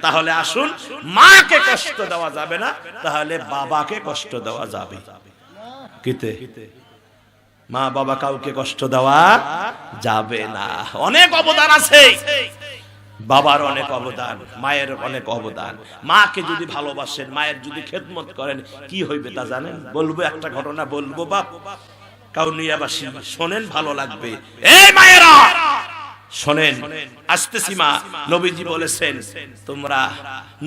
তাহলে আসুন, মাকে কষ্ট দেওয়া যাবে না, তাহলে বাবাকে কষ্ট দেওয়া যাবে। কিতে মা বাবা কাউকে কষ্ট দেওয়া যাবে না। অনেক অবদান আছে বাবার, অনেক অবদান, মায়ের অনেক অবদান। মাকে যদি ভালোবাসেন, মায়ের যদি খেদমত করেন, কি হইবে তা জানেন? বলবো একটা ঘটনা, বলবো বাপ, কাউনিয়াবাসী শোনেন, ভালো লাগবে। এই মায়েরা শোনেন, আসতেছি মা। নবীজি বলেছেন তোমরা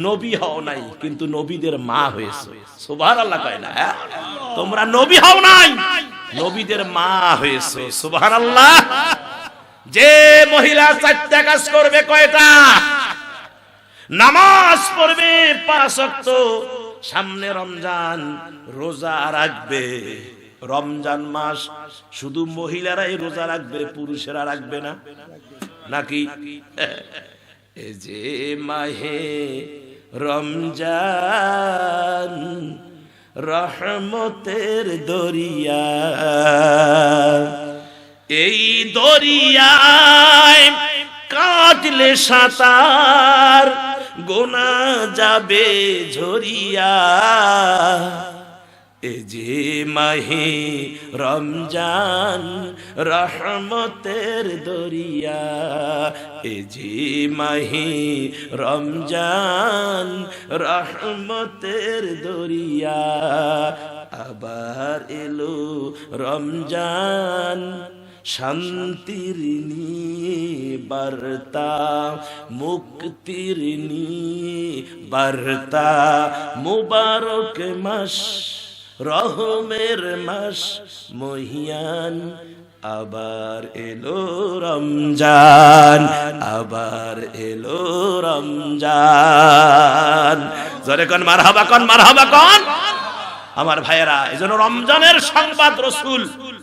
নবী হও নাই, কিন্তু নবীদের মা হয়েছে। সুবহানাল্লাহ কয় না? তোমরা নবী হও নাই, নবীদের মা হয়েছে। সুবহানাল্লাহ। যে মহিলা 4টা কাজ করবে, কয়টা? নামাজ পড়বে 5 ওয়াক্ত, সামনে রমজান, রোজা রাখবে। রমজান মাস শুধু মহিলারাই রোজা রাখবে, পুরুষেরা রাখবে না নাকি? এই যে মাহে রমজান রহমতের দরিয়া, এই দরিয়ায় কাটলে সাঁতার, গোনা যাবে ঝরিয়া। এ যে মাহে রমজান রহমতের দরিয়া, এ যে মাহে রমজান রহমতের দরিয়া। আবার এলো রমজান, শান্তির বার্তা, মুক্তির বার্তা। মুবারক মাস, রহমের মাস মহিয়ান। আবার এলো রমজান, আবার এলো রমজান। জোরে কোন মারহাবা, কোন মারহাবা, কোন। আমার ভাইয়েরা, এজন্য রমজানের সংবাদ রাসূল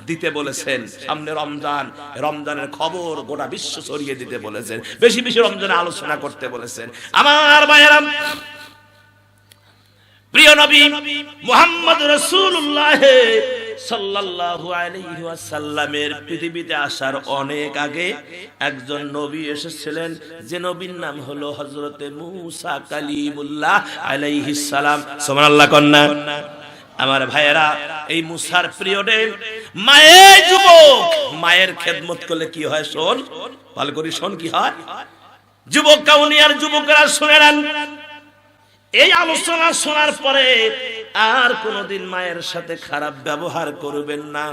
দিতে বলেছেন। সামনে রমজান, রমজানের খবর গোটা বিশ্ব ছড়িয়ে দিতে বলেছেন, বেশি বেশি রমজানে আলোচনা করতে বলেছেন। আমার ভাইয়েরা, প্রিয় নবী মুহাম্মদ রাসূলুল্লাহ সাল্লাল্লাহু আলাইহি ওয়াসাল্লামের পৃথিবীতে আসার অনেক আগে একজন নবী এসেছিলেন, যে নবীর নাম হলো হযরতে মূসা কালিমুল্লাহ আলাইহিস সালাম। সুবহানাল্লাহ কন্না। আমার ভাইয়েরা, এই মুসার পিরিয়ডে মায়ের যুবক, মায়ের খেদমত করলে কি হয় শোন, ভালো করে শোন কি হয়। যুবক কাউনিয়ার যুবকরা শুনে নেন, এই আলোচনা শোনার পরে আর কোনদিন মায়ের সাথে খারাপ ব্যবহার করবেন না।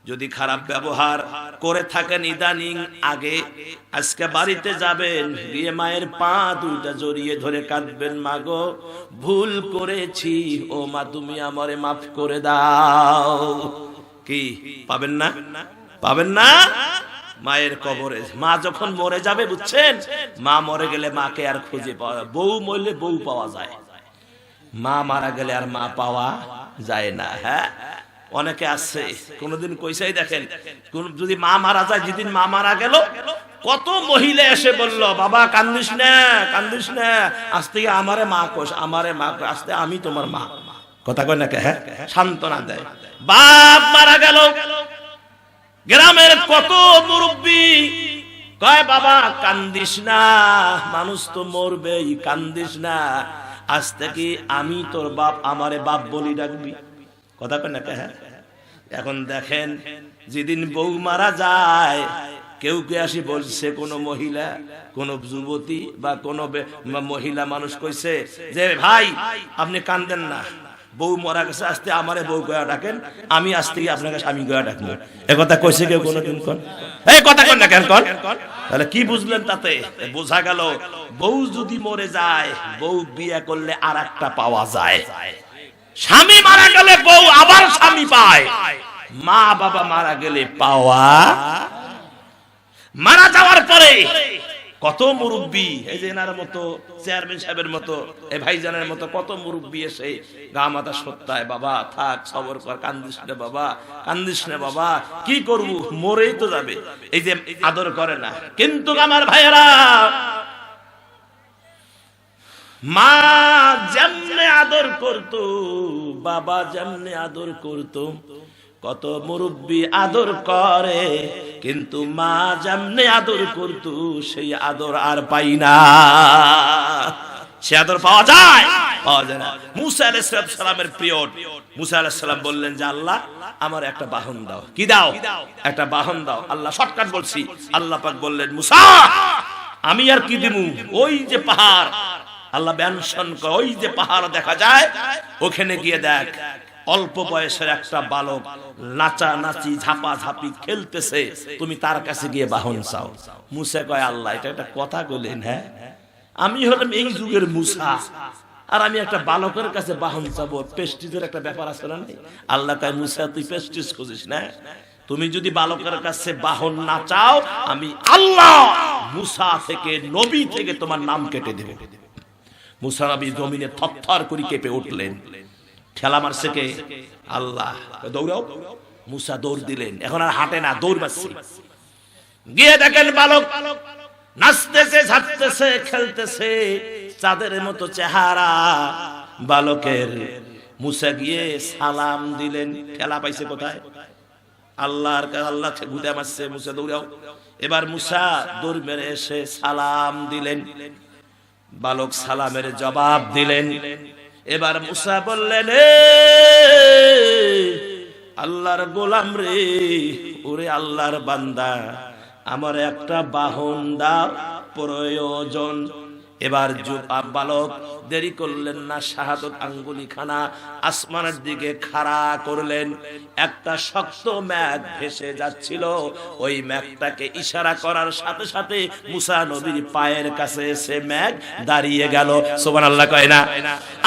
যদি খারাপ ব্যবহার করে থাকেন ইদানিং, আগে আজকে বাড়িতে যাবেন, গিয়ে মায়ের পা দুইটা জড়িয়ে ধরে কাঁদবেন, মা গো ভুল করেছি, ও মা তুমি আমারে মাফ করে দাও। কি পাবেন না? পাবেন না? মায়ের কবরে মা যখন মরে যাবে, বুঝছেন, মা মরে গেলে মাকে আর খুঁজে পাওয়া, বউ মরলে বউ পাওয়া যায়, মা মারা গেলে আর মা পাওয়া যায় না। হ্যাঁ, অনেকে আছে কোনদিন কইসাই দেখেন, যদি মা মারা যায়, যেদিন মা মারা গেল, কত মহিলা এসে বলল, বাবা কান্দিস না, কান্দিস না, আজ থেকে আমারে মা কোষ, আমারে মা কোষ, আজ থেকে আমি তোমার মা। কথা কয় না কে? হ্যাঁ, সান্ত্বনা দেয়। বাপ মারা গেল, গ্রামের কত মুরব্বী কয়, বাবা কান্দিস না, মানুষ তো মরবেই, কান্দিস না, আজ থেকে আমি তোর বাপ, আমারে বাপ বলি ডাকবি। কথা কয় না কে? হ্যাঁ। এখন দেখেন, যেদিন বউ মারা যায়, কেউ কে আসি বলছে, কোন মহিলা, কোন যুবতী বা কোন মহিলা মানুষ কইছে যে ভাই আপনি কান্দেন না, বউ মারা গেছে, আজকে আমারে বউ গয়া ডাকেন, আমি আজ থেকে আপনাকে স্বামী গয়া ডাকবো। একথা কইছে কেউ কোনদিন? কোন এই কথা কন না কেন? কোন তাহলে কি বুঝলেন? তাতে বোঝা গেল, বউ যদি মরে যায়, বউ বিয়ে করলে আর একটা পাওয়া যায়। স্বামী মারা গেলে বউ আবার স্বামী পায়, মা বাবা মারা গেলে পাওয়া। মারা যাওয়ার পরে কত মুরব্বী, এই যে এনার মতো, চেয়ারম্যান সাহেবের মতো, এই ভাইজানের মতো কত মুরব্বী এসে গা মাথা সত্তায়, বাবা থাক, সবর কর, কান্দিস না বাবা, কান্দিস না বাবা, কি করবো, মরেই তো যাবে, এই যে আদর করে না। কিন্তু আমার ভাইয়েরা, মা যেমনে আদর করতো, বাবা যেমনে আদর করতো, কত মুরব্বী আদর করে, কিন্তু মা যেমনে আদর করতো সেই আদর আর পাই না। সে আদর পাওয়া যায়? পাওয়া যায় না। মুসা আলাইহিস সালামের পিরিয়ড, মুসা আলাইহিস সালাম বললেন যে আল্লাহ আমার একটা বাহন দাও। কি দাও? একটা বাহন দাও। আল্লাহ শর্টকাট বলছি, আল্লাহ পাক বললেন মুসা আমি আর কি দিমু, ওই যে পাহাড়, আল্লাহ মেনশন করে ওই যে পাহাড় দেখা যায়, ওখানে গিয়ে দেখ অল্প বয়সের একটা বালক নাচানাচি ঝাপাঝাপি খেলতেছে, তুমি তার কাছে গিয়ে বাহন চাও। মুসা কয় আল্লাহ এটা একটা কথা বলেন? হ্যাঁ, আমি হলাম এই যুগের মুসা, আর আমি একটা বালকের কাছে বাহন চাবো? প্রেস্টিজের একটা ব্যাপার আছে না? আল্লাহ কয় মুসা তুই প্রেস্টিজ খুঁজিস না, তুমি যদি বালকের কাছে বাহন না চাও আমি আল্লাহ মুসা থেকে, নবী থেকে তোমার নাম কেটে দেব। মুসা নবী জমিনে থরথর করে কেঁপে উঠলেন। ঠেলা মারছে কে? আল্লাহ। দৌড়াও। মুসা দৌড় দিলেন, এখন আর হাঁটে না, দৌড় মারছে। গিয়ে দেখেন বালক নাচতেছে, ঝাড়তেছে, খেলতেছে, চাঁদের মতো চেহারা বালকের। মুসা গিয়ে সালাম দিলেন। ঠেলা পাইছে কোথায়? আল্লাহর কাছে। আল্লাহ গুদা মারছে। মুসা দৌড়াও। এবার মুসা দৌড় মেরে এসে সালাম দিলেন। বালক সালামের জবাব দিলেন। এবার মুসা বললেন এ আল্লাহর গোলাম রে, ওরে আল্লাহর বান্দা, আমার একটা বাহন দাও, প্রয়োজন। এবার বালক দেরি করলেন না, শাহাদত আঙ্গুলি খানা আসমানের দিকে খাড়া করলেন। একটা শক্ত মেঘ ভেসে যাচ্ছিল, ওই মেঘটাকে ইশারা করার সাথে সাথে মুসা নবীর পায়ের কাছে এসে মেঘ দাঁড়িয়ে গেল। সুবহানাল্লাহ কয় না?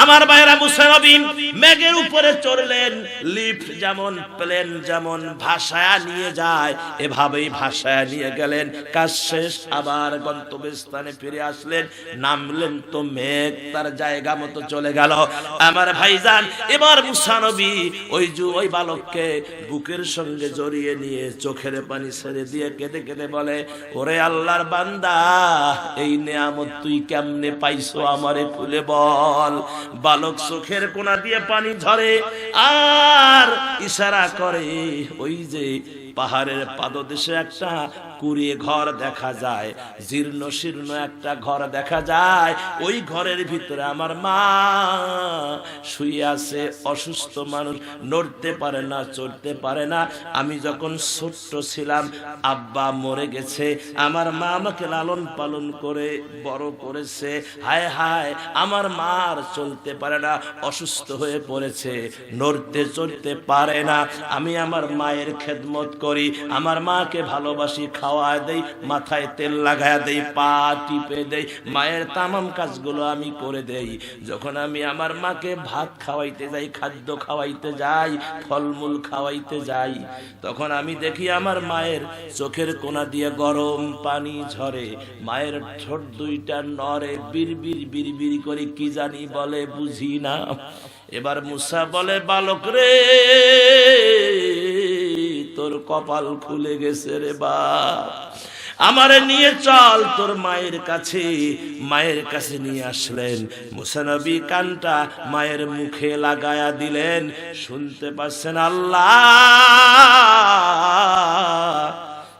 আমার ভাইরা, মুসা নবী মেঘের উপরে চড়লেন। লিফট যেমন, প্লেন যেমন ভাসায়া নিয়ে যায়, এভাবেই ভাসায়া নিয়ে গেলেন। কাজ শেষ, আবার গন্তব্যস্থানে ফিরে আসলেন। নামলেন তো মেঘ তার জায়গা মতো চলে গেল। আমার ভাইজান, এবার মুসা নবী ওই বালককে বুকের সঙ্গে জড়িয়ে নিয়ে চোখের পানি ছেড়ে দিয়ে কেঁদে কেঁদে বলে, ওরে আল্লাহর বান্দা, এই নেয়ামত তুই কেমনে পাইছো আমারে খুলে বল। বালক চোখের কোনা দিয়ে পানি ঝরে আর ইশারা করে, ওই যে পাহাড়ের পাদদেশে একটা কুড়িয়ে ঘর দেখা যায়, জীর্ণ শীর্ণ একটা ঘর দেখা যায়। ওই ঘরের ভিতরে আমার মা শুয়ে আছে, অসুস্থ মানুষ, নড়তে পারে না, চড়তে পারে না। আমি যখন ছোট্ট ছিলাম আব্বা মরে গেছে, আমার মা আমাকে লালন পালন করে বড় করেছে। হায় হায়, আমার মা আর চলতে পারে না, অসুস্থ হয়ে পড়েছে, নড়তে চড়তে পারে না। আমি আমার মায়ের খেদমত করি, আমার মাকে ভালোবাসি, খাওয়া দেই, মাথায় তেল লাগায়া দেই, পা টিপে দেই, মায়ের তামাম কাজগুলো আমি করে দেই। যখন আমি আমার মাকে ভাত খাওয়াইতে যাই, খাদ্য খাওয়াইতে যাই, ফলমূল খাওয়াইতে যাই, তখন আমি দেখি আমার মায়ের চোখের কোনা দিয়ে গরম পানি ঝরে, মায়ের ঠোঁট দুইটা নড়ে, বিড়বিড় বিড়বিড় করে কি জানি বলে, বুঝি না। এবার মুসা বলে, বালক রে, তোর কপাল খুলে গেছে রে বাপ, আমারে নিয়ে চল তোর মায়ের কাছে। মায়ের কাছে নিয়ে আসলেন। মুসা নবী কানটা মায়ের মুখে লাগায়া দিলেন। শুনতে পাচ্ছেন? আল্লাহ,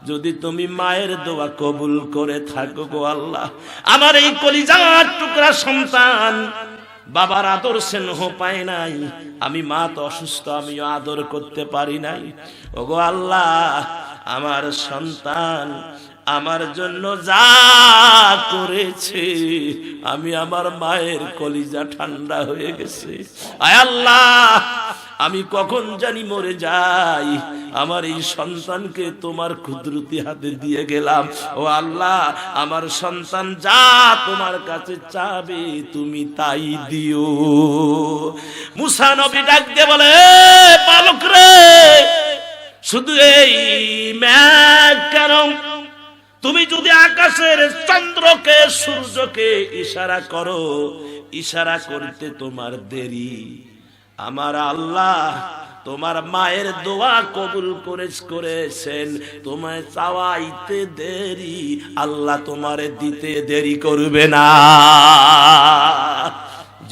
যদি তুমি মায়ের দোয়া কবুল করে থাকো গো আল্লাহ, আমার এই কলিজার টুকরা সন্তান বাবার আদর স্নেহ পায় নাই, আমি মা তো অসুস্থ, আমিও আদর করতে পারি নাই। ওগো আল্লাহ, আমার সন্তান আমার জন্য যা করেছে, আমি আমার মায়ের কলিজা ঠান্ডা হয়ে গেছে। আয় আল্লাহ, আমি কখন জানি মরে যাই, আমার এই সন্তানকে তোমার কুদরতি হাতে দিয়ে গেলাম। ও আল্লাহ, আমার সন্তান যা তোমার কাছে চাবে তুমি তাই দিও। মুসা নবী ডাক দিয়ে বলে, বালক রে, শুধু এই মেঘ কেন, তুমি যদি আকাশের চন্দ্রকে, সূর্যকে ইশারা করো, ইশারা করতে তোমার দেরি, আমার আল্লাহ তোমার মায়ের দোয়া কবুল করেছেন, তোমায় চাওয়াইতে দেরি, আল্লাহ তোমারে দিতে দেরি করবে না।